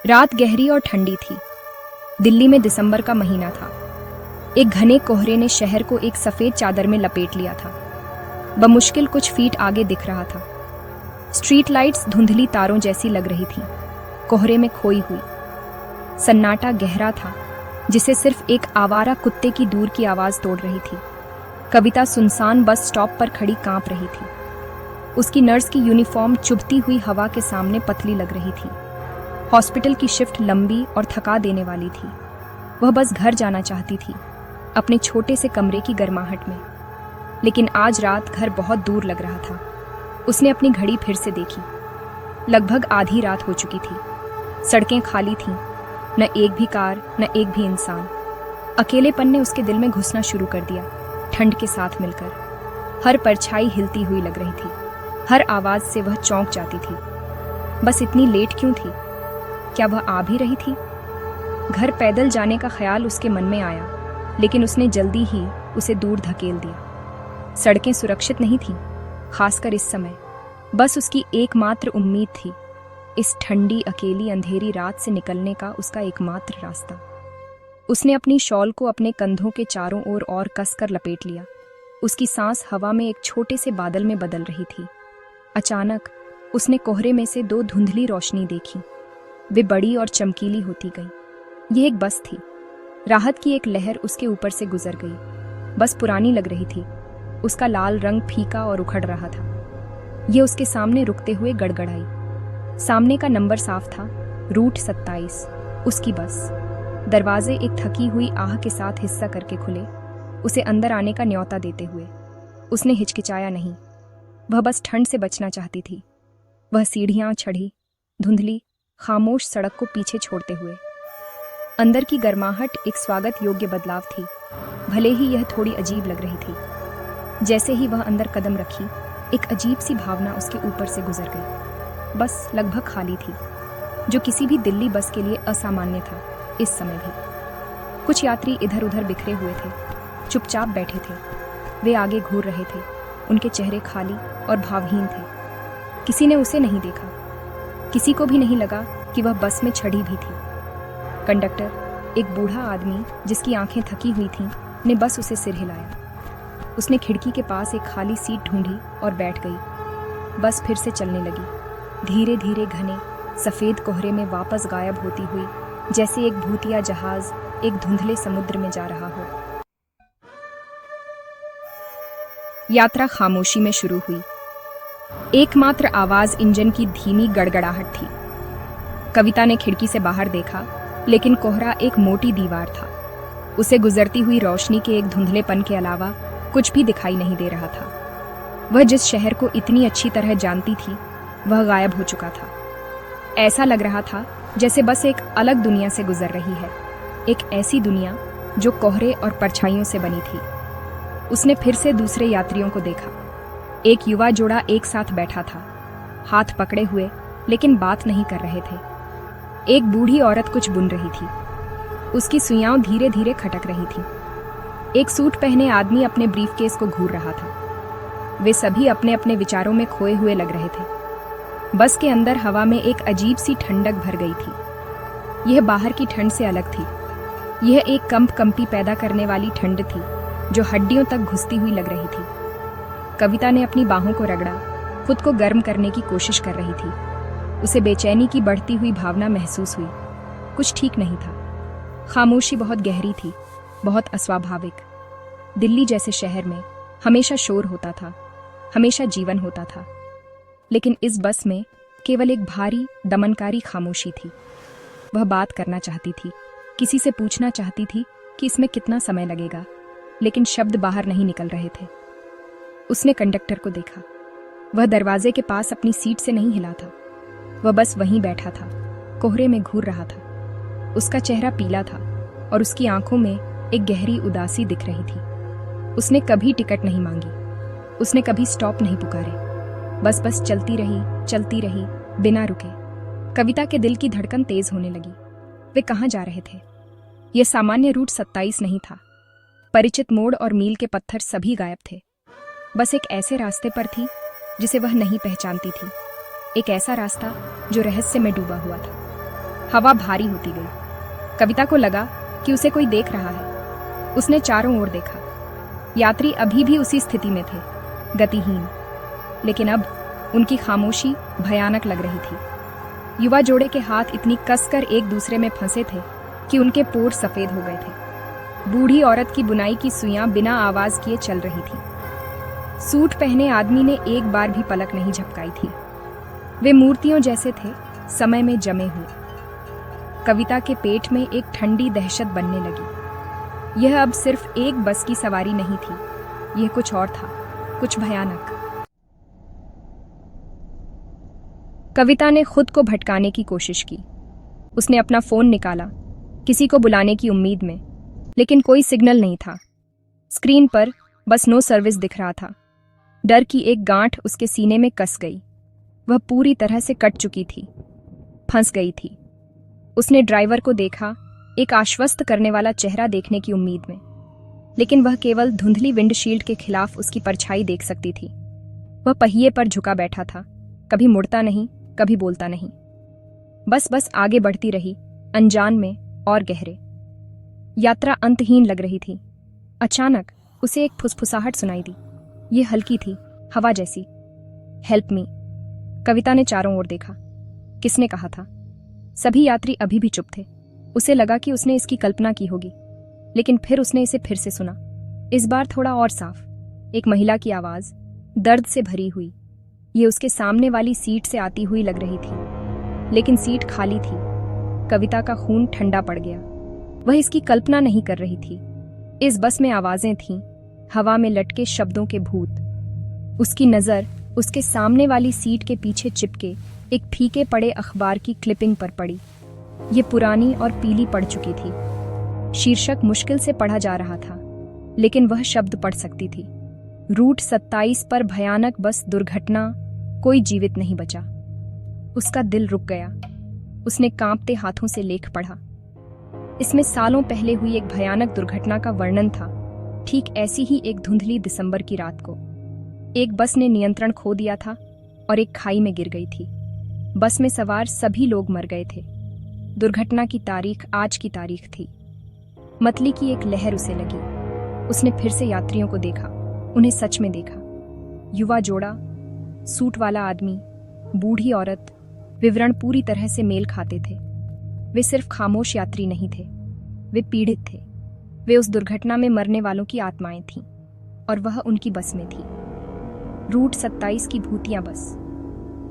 रात गहरी और ठंडी थी। दिल्ली में दिसंबर का महीना था। एक घने कोहरे ने शहर को एक सफेद चादर में लपेट लिया था। बमुश्किल कुछ फीट आगे दिख रहा था। स्ट्रीट लाइट्स धुंधली तारों जैसी लग रही थी, कोहरे में खोई हुई। सन्नाटा गहरा था, जिसे सिर्फ एक आवारा कुत्ते की दूर की आवाज तोड़ रही थी। कविता सुनसान बस स्टॉप पर खड़ी कांप रही थी। उसकी नर्स की यूनिफॉर्म चुभती हुई हवा के सामने पतली लग रही थी। हॉस्पिटल की शिफ्ट लंबी और थका देने वाली थी। वह बस घर जाना चाहती थी, अपने छोटे से कमरे की गर्माहट में। लेकिन आज रात घर बहुत दूर लग रहा था। उसने अपनी घड़ी फिर से देखी। लगभग आधी रात हो चुकी थी। सड़कें खाली थीं, न एक भी कार, न एक भी इंसान। अकेलेपन ने उसके दिल में घुसना शुरू कर दिया, ठंड के साथ मिलकर। हर परछाई हिलती हुई लग रही थी, हर आवाज से वह चौंक जाती थी। बस इतनी लेट क्यों थी? क्या वह आ भी रही थी? घर पैदल जाने का ख्याल उसके मन में आया, लेकिन उसने जल्दी ही उसे दूर धकेल दिया। सड़कें सुरक्षित नहीं थीं, खासकर इस समय। बस उसकी एकमात्र उम्मीद थी, इस ठंडी अकेली अंधेरी रात से निकलने का उसका एकमात्र रास्ता। उसने अपनी शॉल को अपने कंधों के चारों ओर और कसकर लपेट लिया। उसकी सांस हवा में एक छोटे से बादल में बदल रही थी। अचानक उसने कोहरे में से दो धुंधली रोशनी देखी। वे बड़ी और चमकीली होती गईं। यह एक बस थी। राहत की एक लहर उसके ऊपर से गुजर गई। बस पुरानी लग रही थी, उसका लाल रंग फीका और उखड़ रहा था। यह उसके सामने रुकते हुए गड़गड़ाई। सामने का नंबर साफ था, रूट 27। उसकी बस। दरवाजे एक थकी हुई आह के साथ हिस्सा करके खुले, उसे अंदर आने का न्योता देते हुए। उसने हिचकिचाया नहीं। वह बस ठंड से बचना चाहती थी। वह सीढ़ियां चढ़ी, धुंधली खामोश सड़क को पीछे छोड़ते हुए। अंदर की गर्माहट एक स्वागत योग्य बदलाव थी, भले ही यह थोड़ी अजीब लग रही थी। जैसे ही वह अंदर कदम रखी, एक अजीब सी भावना उसके ऊपर से गुजर गई। बस लगभग खाली थी, जो किसी भी दिल्ली बस के लिए असामान्य था। इस समय भी कुछ यात्री इधर उधर बिखरे हुए थे, चुपचाप बैठे थे। वे आगे घूर रहे थे, उनके चेहरे खाली और भावहीन थे। किसी ने उसे नहीं देखा। किसी को भी नहीं लगा कि वह बस में चढ़ी भी थी। कंडक्टर, एक बूढ़ा आदमी जिसकी आंखें थकी हुई थीं, ने बस उसे सिर हिलाया। उसने खिड़की के पास एक खाली सीट ढूंढी और बैठ गई। बस फिर से चलने लगी, धीरे धीरे घने सफेद कोहरे में वापस गायब होती हुई, जैसे एक भूतिया जहाज एक धुंधले समुद्र में जा रहा हो। यात्रा खामोशी में शुरू हुई। एकमात्र आवाज इंजन की धीमी गड़गड़ाहट थी। कविता ने खिड़की से बाहर देखा, लेकिन कोहरा एक मोटी दीवार था। उसे गुजरती हुई रोशनी के एक धुंधलेपन के अलावा कुछ भी दिखाई नहीं दे रहा था। वह जिस शहर को इतनी अच्छी तरह जानती थी, वह गायब हो चुका था। ऐसा लग रहा था जैसे बस एक अलग दुनिया से गुजर रही है, एक ऐसी दुनिया जो कोहरे और परछाइयों से बनी थी। उसने फिर से दूसरे यात्रियों को देखा। एक युवा जोड़ा एक साथ बैठा था, हाथ पकड़े हुए, लेकिन बात नहीं कर रहे थे। एक बूढ़ी औरत कुछ बुन रही थी, उसकी सुइयां धीरे धीरे खटक रही थी। एक सूट पहने आदमी अपने ब्रीफकेस को घूर रहा था। वे सभी अपने अपने विचारों में खोए हुए लग रहे थे। बस के अंदर हवा में एक अजीब सी ठंडक भर गई थी। यह बाहर की ठंड से अलग थी। यह एक कंपी पैदा करने वाली ठंड थी, जो हड्डियों तक घुसती हुई लग रही थी। कविता ने अपनी बाहों को रगड़ा, खुद को गर्म करने की कोशिश कर रही थी। उसे बेचैनी की बढ़ती हुई भावना महसूस हुई। कुछ ठीक नहीं था। खामोशी बहुत गहरी थी, बहुत अस्वाभाविक। दिल्ली जैसे शहर में हमेशा शोर होता था, हमेशा जीवन होता था, लेकिन इस बस में केवल एक भारी दमनकारी खामोशी थी। वह बात करना चाहती थी, किसी से पूछना चाहती थी कि इसमें कितना समय लगेगा, लेकिन शब्द बाहर नहीं निकल रहे थे। उसने कंडक्टर को देखा। वह दरवाजे के पास अपनी सीट से नहीं हिला था। वह बस वहीं बैठा था, कोहरे में घूर रहा था। उसका चेहरा पीला था और उसकी आंखों में एक गहरी उदासी दिख रही थी। उसने कभी टिकट नहीं मांगी, उसने कभी स्टॉप नहीं पुकारे। बस चलती रही बिना रुके। कविता के दिल की धड़कन तेज होने लगी। वे कहाँ जा रहे थे? यह सामान्य रूट 27 नहीं था। परिचित मोड़ और मील के पत्थर सभी गायब थे। बस एक ऐसे रास्ते पर थी जिसे वह नहीं पहचानती थी, एक ऐसा रास्ता जो रहस्य में डूबा हुआ था। हवा भारी होती गई। कविता को लगा कि उसे कोई देख रहा है। उसने चारों ओर देखा। यात्री अभी भी उसी स्थिति में थे, गतिहीन, लेकिन अब उनकी खामोशी भयानक लग रही थी। युवा जोड़े के हाथ इतनी कसकर एक दूसरे में फंसे थे कि उनके पोर सफेद हो गए थे। बूढ़ी औरत की बुनाई की सुइयां बिना आवाज किए चल रही थी। सूट पहने आदमी ने एक बार भी पलक नहीं झपकाई थी। वे मूर्तियों जैसे थे, समय में जमे हुए। कविता के पेट में एक ठंडी दहशत बनने लगी। यह अब सिर्फ एक बस की सवारी नहीं थी, यह कुछ और था, कुछ भयानक। कविता ने खुद को भटकाने की कोशिश की। उसने अपना फोन निकाला, किसी को बुलाने की उम्मीद में, लेकिन कोई सिग्नल नहीं था। स्क्रीन पर बस नो सर्विस दिख रहा था। डर की एक गांठ उसके सीने में कस गई। वह पूरी तरह से कट चुकी थी, फंस गई थी। उसने ड्राइवर को देखा, एक आश्वस्त करने वाला चेहरा देखने की उम्मीद में, लेकिन वह केवल धुंधली विंडशील्ड के खिलाफ उसकी परछाई देख सकती थी। वह पहिए पर झुका बैठा था, कभी मुड़ता नहीं, कभी बोलता नहीं। बस आगे बढ़ती रही, अनजान में और गहरे। यात्रा अंतहीन लग रही थी। अचानक उसे एक फुसफुसाहट सुनाई दी। ये हल्की थी, हवा जैसी। Help me. कविता ने चारों ओर देखा। किसने कहा था? सभी यात्री अभी भी चुप थे। उसे लगा कि उसने इसकी कल्पना की होगी, लेकिन फिर उसने इसे फिर से सुना, इस बार थोड़ा और साफ। एक महिला की आवाज, दर्द से भरी हुई। ये उसके सामने वाली सीट से आती हुई लग रही थी, लेकिन सीट खाली थी। कविता का खून ठंडा पड़ गया। वह इसकी कल्पना नहीं कर रही थी। इस बस में आवाजें थीं, हवा में लटके शब्दों के भूत। उसकी नजर उसके सामने वाली सीट के पीछे चिपके एक फीके पड़े अखबार की क्लिपिंग पर पड़ी। ये पुरानी और पीली पड़ चुकी थी। शीर्षक मुश्किल से पढ़ा जा रहा था, लेकिन वह शब्द पढ़ सकती थी। रूट 27 पर भयानक बस दुर्घटना, कोई जीवित नहीं बचा। उसका दिल रुक गया। उसने कांपते हाथों से लेख पढ़ा। इसमें सालों पहले हुई एक भयानक दुर्घटना का वर्णन था। ठीक ऐसी ही एक धुंधली दिसंबर की रात को एक बस ने नियंत्रण खो दिया था और एक खाई में गिर गई थी। बस में सवार सभी लोग मर गए थे। दुर्घटना की तारीख आज की तारीख थी। मतली की एक लहर उसे लगी। उसने फिर से यात्रियों को देखा, उन्हें सच में देखा। युवा जोड़ा, सूट वाला आदमी, बूढ़ी औरत, विवरण पूरी तरह से मेल खाते थे। वे सिर्फ खामोश यात्री नहीं थे, वे पीड़ित थे। वे उस दुर्घटना में मरने वालों की आत्माएं थीं, और वह उनकी बस में थी। रूट 27 की भूतियां बस,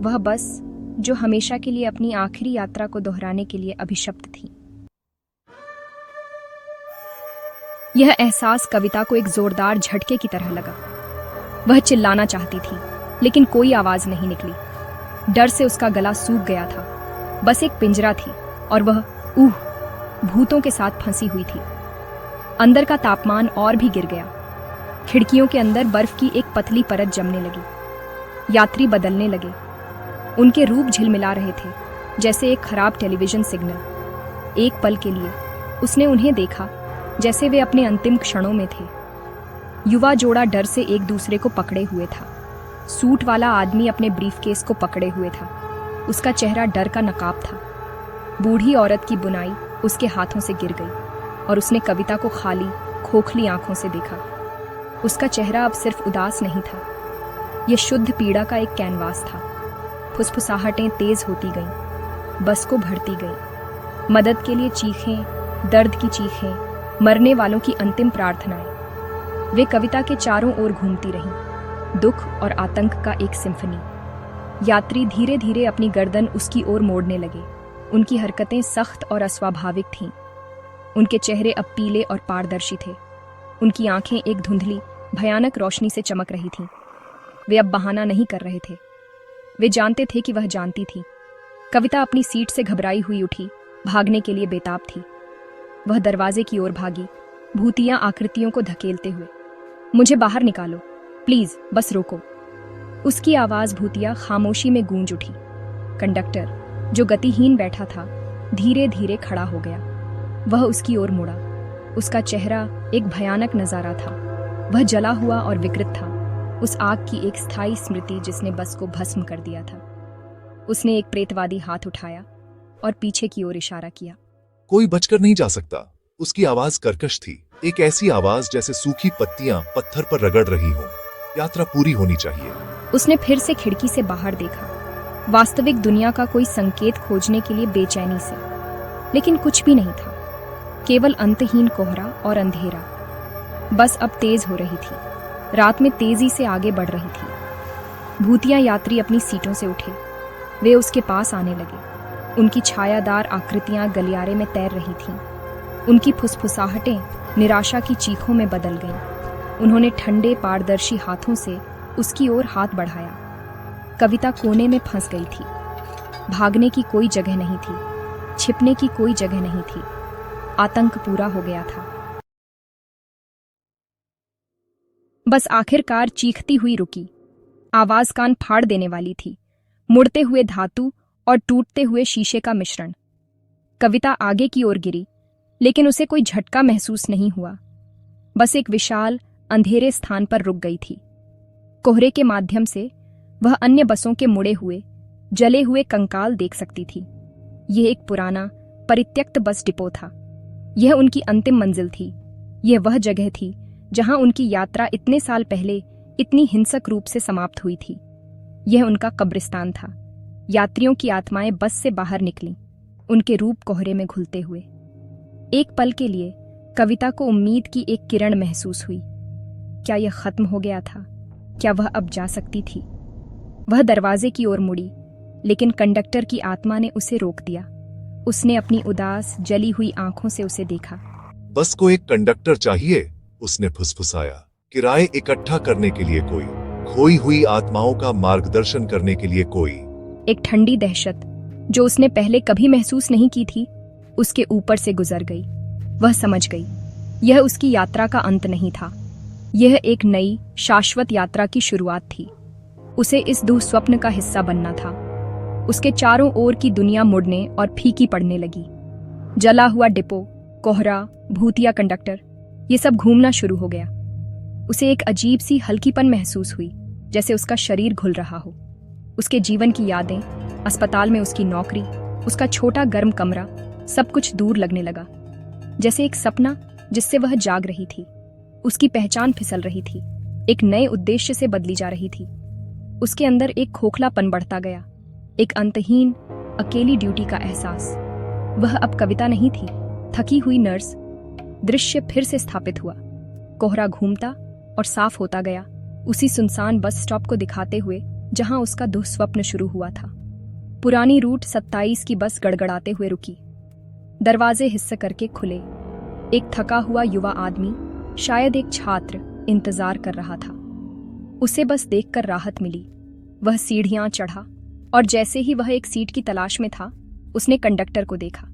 वह बस जो हमेशा के लिए अपनी आखिरी यात्रा को दोहराने के लिए अभिशप्त थी। यह एहसास कविता को एक जोरदार झटके की तरह लगा। वह चिल्लाना चाहती थी, लेकिन कोई आवाज नहीं निकली। डर से उसका गला सूख गया था। बस एक पिंजरा थी, और वह भूतों के साथ फंसी हुई थी। अंदर का तापमान और भी गिर गया। खिड़कियों के अंदर बर्फ की एक पतली परत जमने लगी। यात्री बदलने लगे। उनके रूप झिलमिला रहे थे, जैसे एक खराब टेलीविजन सिग्नल। एक पल के लिए उसने उन्हें देखा, जैसे वे अपने अंतिम क्षणों में थे। युवा जोड़ा डर से एक दूसरे को पकड़े हुए था। सूट वाला आदमी अपने ब्रीफकेस को पकड़े हुए था। उसका चेहरा डर का नकाब था। बूढ़ी औरत की बुनाई उसके हाथों से गिर गई, और उसने कविता को खाली, खोखली आंखों से देखा। उसका चेहरा अब सिर्फ उदास नहीं था, यह शुद्ध पीड़ा का एक कैनवास था। फुसफुसाहटें तेज होती गईं, बस को भरती गईं। मदद के लिए चीखें, दर्द की चीखें, मरने वालों की अंतिम प्रार्थनाएं। वे कविता के चारों ओर घूमती रहीं, दुख और आतंक का एक सिम्फनी। यात्री धीरे धीरे अपनी गर्दन उसकी ओर मोड़ने लगे। उनकी हरकतें सख्त और अस्वाभाविक थीं। उनके चेहरे अब पीले और पारदर्शी थे। उनकी आंखें एक धुंधली, भयानक रोशनी से चमक रही थीं। वे अब बहाना नहीं कर रहे थे। वे जानते थे कि वह जानती थी। कविता अपनी सीट से घबराई हुई उठी, भागने के लिए बेताब थी। वह दरवाजे की ओर भागी, भूतिया आकृतियों को धकेलते हुए। मुझे बाहर निकालो, प्लीज, बस रोको। उसकी आवाज भूतिया खामोशी में गूंज उठी। कंडक्टर, जो गतिहीन बैठा था, धीरे धीरे खड़ा हो गया। वह उसकी ओर मुड़ा। उसका चेहरा एक भयानक नजारा था। वह जला हुआ और विकृत था, उस आग की एक स्थायी स्मृति जिसने बस को भस्म कर दिया था। उसने एक प्रेतवादी हाथ उठाया, और पीछे की ओर इशारा किया। कोई बचकर नहीं जा सकता। उसकी आवाज कर्कश थी, एक ऐसी आवाज जैसे सूखी पत्तियां पत्थर पर रगड़ रही हों। यात्रा पूरी होनी चाहिए। उसने फिर से खिड़की से बाहर देखा, वास्तविक दुनिया का कोई संकेत खोजने के लिए बेचैनी से, लेकिन कुछ भी नहीं था, केवल अंतहीन कोहरा और अंधेरा। बस अब तेज हो रही थी, रात में तेजी से आगे बढ़ रही थी। भूतिया यात्री अपनी सीटों से उठे, वे उसके पास आने लगे। उनकी छायादार आकृतियां गलियारे में तैर रही थीं। उनकी फुसफुसाहटें निराशा की चीखों में बदल गईं। उन्होंने ठंडे पारदर्शी हाथों से उसकी ओर हाथ बढ़ाया। कविता कोने में फंस गई थी। भागने की कोई जगह नहीं थी, छिपने की कोई जगह नहीं थी। आतंक पूरा हो गया था। बस आखिरकार चीखती हुई रुकी। आवाज कान फाड़ देने वाली थी, मुड़ते हुए धातु और टूटते हुए शीशे का मिश्रण। कविता आगे की ओर गिरी, लेकिन उसे कोई झटका महसूस नहीं हुआ। बस एक विशाल अंधेरे स्थान पर रुक गई थी। कोहरे के माध्यम से वह अन्य बसों के मुड़े हुए जले हुए कंकाल देख सकती थी। यह एक पुराना परित्यक्त बस डिपो था। यह उनकी अंतिम मंजिल थी। यह वह जगह थी जहां उनकी यात्रा इतने साल पहले इतनी हिंसक रूप से समाप्त हुई थी। यह उनका कब्रिस्तान था। यात्रियों की आत्माएं बस से बाहर निकलीं, उनके रूप कोहरे में घुलते हुए। एक पल के लिए कविता को उम्मीद की एक किरण महसूस हुई। क्या यह खत्म हो गया था? क्या वह अब जा सकती थी? वह दरवाजे की ओर मुड़ी, लेकिन कंडक्टर की आत्मा ने उसे रोक दिया। उसने अपनी उदास जली हुई आंखों से उसे देखा। बस को एक कंडक्टर चाहिए, उसने फुसफुसाया। किराए इकट्ठा करने के लिए कोई, खोई हुई आत्माओं का मार्गदर्शन करने के लिए कोई। एक ठंडी दहशत जो उसने पहले कभी महसूस नहीं की थी, उसके ऊपर से गुजर गई। वह समझ गई, यह उसकी यात्रा का अंत नहीं था। यह एक नई शाश्वत यात्रा की शुरुआत थी। उसे इस दुःस्वप्न का हिस्सा बनना था। उसके चारों ओर की दुनिया मुड़ने और फीकी पड़ने लगी। जला हुआ डिपो, कोहरा, भूतिया कंडक्टर, ये सब घूमना शुरू हो गया। उसे एक अजीब सी हल्कीपन महसूस हुई, जैसे उसका शरीर घुल रहा हो। उसके जीवन की यादें, अस्पताल में उसकी नौकरी, उसका छोटा गर्म कमरा, सब कुछ दूर लगने लगा। जैसे एक सपना जिससे वह जाग रही थी। उसकी पहचान फिसल रही थी, एक नए उद्देश्य से बदली जा रही थी। उसके अंदर एक खोखलापन बढ़ता गया, एक अंतहीन अकेली ड्यूटी का एहसास। वह अब कविता नहीं थी, थकी हुई नर्स। दृश्य फिर से स्थापित हुआ। कोहरा घूमता और साफ होता गया, उसी सुनसान बस स्टॉप को दिखाते हुए जहां उसका दुःस्वप्न शुरू हुआ था। पुरानी रूट 27 की बस गड़गड़ाते हुए रुकी। दरवाजे हिस्से करके खुले। एक थका हुआ युवा आदमी, शायद एक छात्र, इंतजार कर रहा था। उसे बस देखकर राहत मिली। वह सीढ़ियां चढ़ा और जैसे ही वह एक सीट की तलाश में था, उसने कंडक्टर को देखा।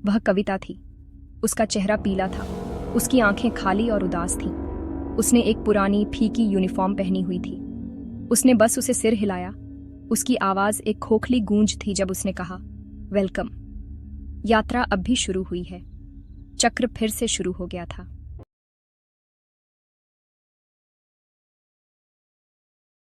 वह कविता थी। उसका चेहरा पीला था, उसकी आंखें खाली और उदास थीं। उसने एक पुरानी फीकी यूनिफॉर्म पहनी हुई थी। उसने बस उसे सिर हिलाया। उसकी आवाज एक खोखली गूंज थी जब उसने कहा, वेलकम। यात्रा अब भी शुरू हुई है। चक्र फिर से शुरू हो गया था।